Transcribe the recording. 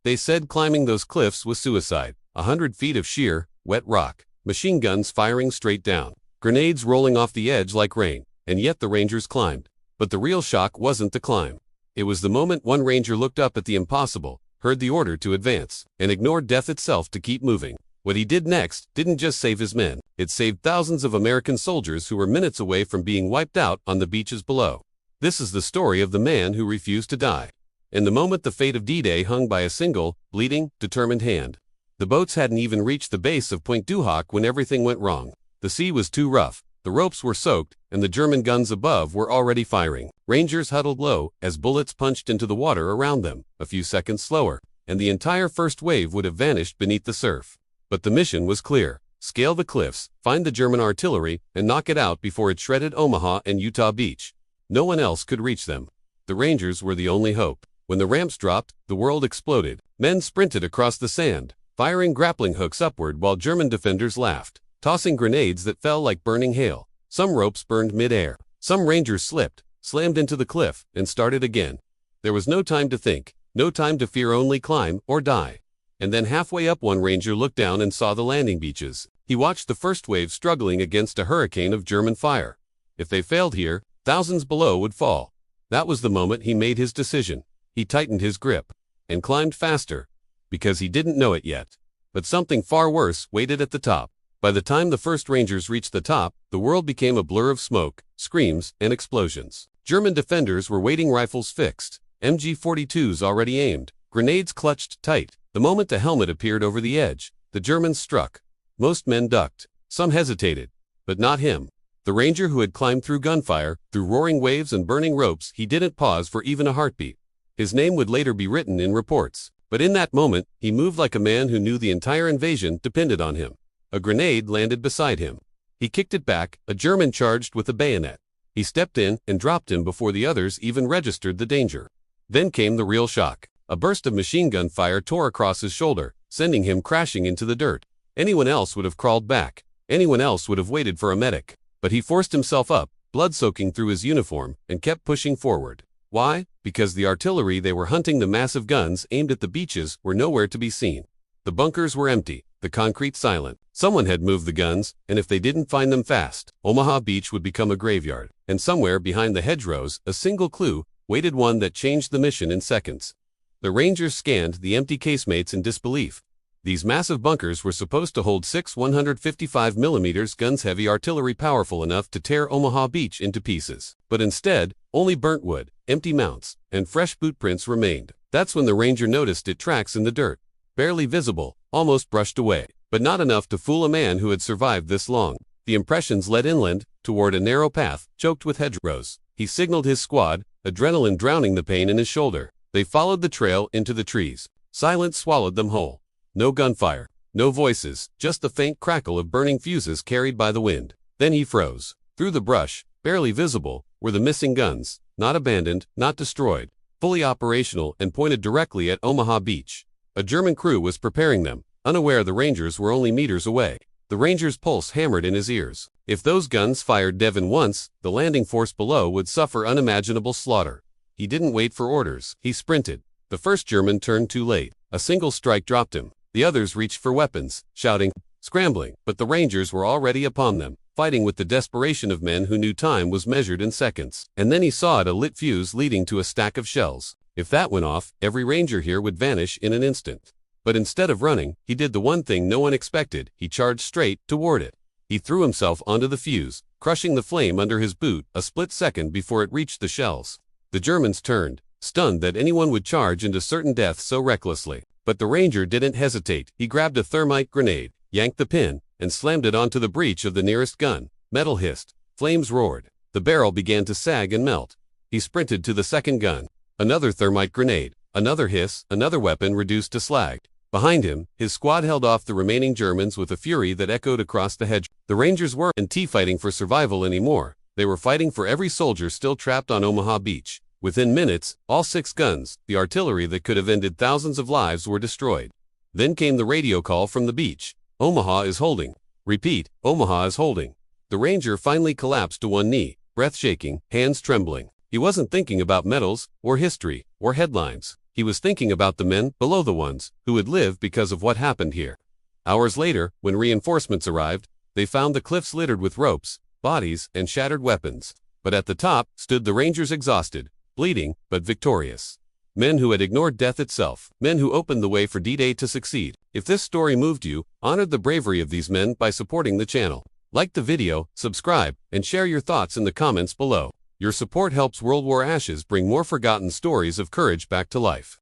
They said climbing those cliffs was suicide. 100 feet of sheer, wet rock, machine guns firing straight down, grenades rolling off the edge like rain, and yet the Rangers climbed. But the real shock wasn't the climb. It was the moment one Ranger looked up at the impossible, heard the order to advance, and ignored death itself to keep moving. What he did next didn't just save his men, it saved thousands of American soldiers who were minutes away from being wiped out on the beaches below. This is the story of the man who refused to die. In the moment the fate of D-Day hung by a single, bleeding, determined hand. The boats hadn't even reached the base of Pointe du Hoc when everything went wrong. The sea was too rough, the ropes were soaked, and the German guns above were already firing. Rangers huddled low as bullets punched into the water around them. A few seconds slower, and the entire first wave would have vanished beneath the surf. But the mission was clear. Scale the cliffs, find the German artillery, and knock it out before it shredded Omaha and Utah Beach. No one else could reach them. The Rangers were the only hope. When the ramps dropped, the world exploded. Men sprinted across the sand, firing grappling hooks upward while German defenders laughed, tossing grenades that fell like burning hail. Some ropes burned mid-air. Some Rangers slipped, slammed into the cliff, and started again. There was no time to think, no time to fear, only climb or die. And then halfway up one Ranger looked down and saw the landing beaches. He watched the first wave struggling against a hurricane of German fire. If they failed here, thousands below would fall. That was the moment he made his decision. He tightened his grip and climbed faster, because he didn't know it yet. But something far worse waited at the top. By the time the first Rangers reached the top, the world became a blur of smoke, screams, and explosions. German defenders were waiting, rifles fixed, MG-42s already aimed, grenades clutched tight. The moment the helmet appeared over the edge, the Germans struck. Most men ducked. Some hesitated. But not him. The Ranger who had climbed through gunfire, through roaring waves and burning ropes, he didn't pause for even a heartbeat. His name would later be written in reports. But in that moment, he moved like a man who knew the entire invasion depended on him. A grenade landed beside him. He kicked it back. A German charged with a bayonet. He stepped in and dropped him before the others even registered the danger. Then came the real shock. A burst of machine gun fire tore across his shoulder, sending him crashing into the dirt. Anyone else would have crawled back. Anyone else would have waited for a medic. But he forced himself up, blood soaking through his uniform, and kept pushing forward. Why? Because the artillery they were hunting, the massive guns aimed at the beaches, were nowhere to be seen. The bunkers were empty, the concrete silent. Someone had moved the guns, and if they didn't find them fast, Omaha Beach would become a graveyard. And somewhere behind the hedgerows, a single clue waited, one that changed the mission in seconds. The Rangers scanned the empty casemates in disbelief. These massive bunkers were supposed to hold 6 155mm guns, heavy artillery powerful enough to tear Omaha Beach into pieces. But instead, only burnt wood, empty mounts, and fresh boot prints remained. That's when the Ranger noticed it, tracks in the dirt. Barely visible, almost brushed away, but not enough to fool a man who had survived this long. The impressions led inland, toward a narrow path, choked with hedgerows. He signaled his squad, adrenaline drowning the pain in his shoulder. They followed the trail into the trees. Silence swallowed them whole. No gunfire, no voices, just the faint crackle of burning fuses carried by the wind. Then he froze. Through the brush, barely visible, were the missing guns, not abandoned, not destroyed, fully operational and pointed directly at Omaha Beach. A German crew was preparing them, unaware the Rangers were only meters away. The Ranger's pulse hammered in his ears. If those guns fired Devon once, the landing force below would suffer unimaginable slaughter. He didn't wait for orders. He sprinted. The first German turned too late. A single strike dropped him. The others reached for weapons, shouting, scrambling, but the Rangers were already upon them, fighting with the desperation of men who knew time was measured in seconds. And then he saw it, a lit fuse leading to a stack of shells. If that went off, every Ranger here would vanish in an instant. But instead of running, he did the one thing no one expected. He charged straight toward it. He threw himself onto the fuse, crushing the flame under his boot a split second before it reached the shells. The Germans turned, stunned that anyone would charge into certain death so recklessly. But the Ranger didn't hesitate. He grabbed a thermite grenade, yanked the pin, and slammed it onto the breech of the nearest gun. Metal hissed. Flames roared. The barrel began to sag and melt. He sprinted to the second gun. Another thermite grenade. Another hiss, another weapon reduced to slag. Behind him, his squad held off the remaining Germans with a fury that echoed across the hedge. The Rangers weren't fighting for survival anymore. They were fighting for every soldier still trapped on Omaha Beach. Within minutes, all 6 guns, the artillery that could have ended thousands of lives, were destroyed. Then came the radio call from the beach. Omaha is holding. Repeat, Omaha is holding. The Ranger finally collapsed to one knee, breath shaking, hands trembling. He wasn't thinking about medals, or history, or headlines. He was thinking about the men below, the ones who would live because of what happened here. Hours later, when reinforcements arrived, they found the cliffs littered with ropes, bodies, and shattered weapons. But at the top stood the Rangers, exhausted, bleeding, but victorious. Men who had ignored death itself. Men who opened the way for D-Day to succeed. If this story moved you, honor the bravery of these men by supporting the channel. Like the video, subscribe, and share your thoughts in the comments below. Your support helps World War Ashes bring more forgotten stories of courage back to life.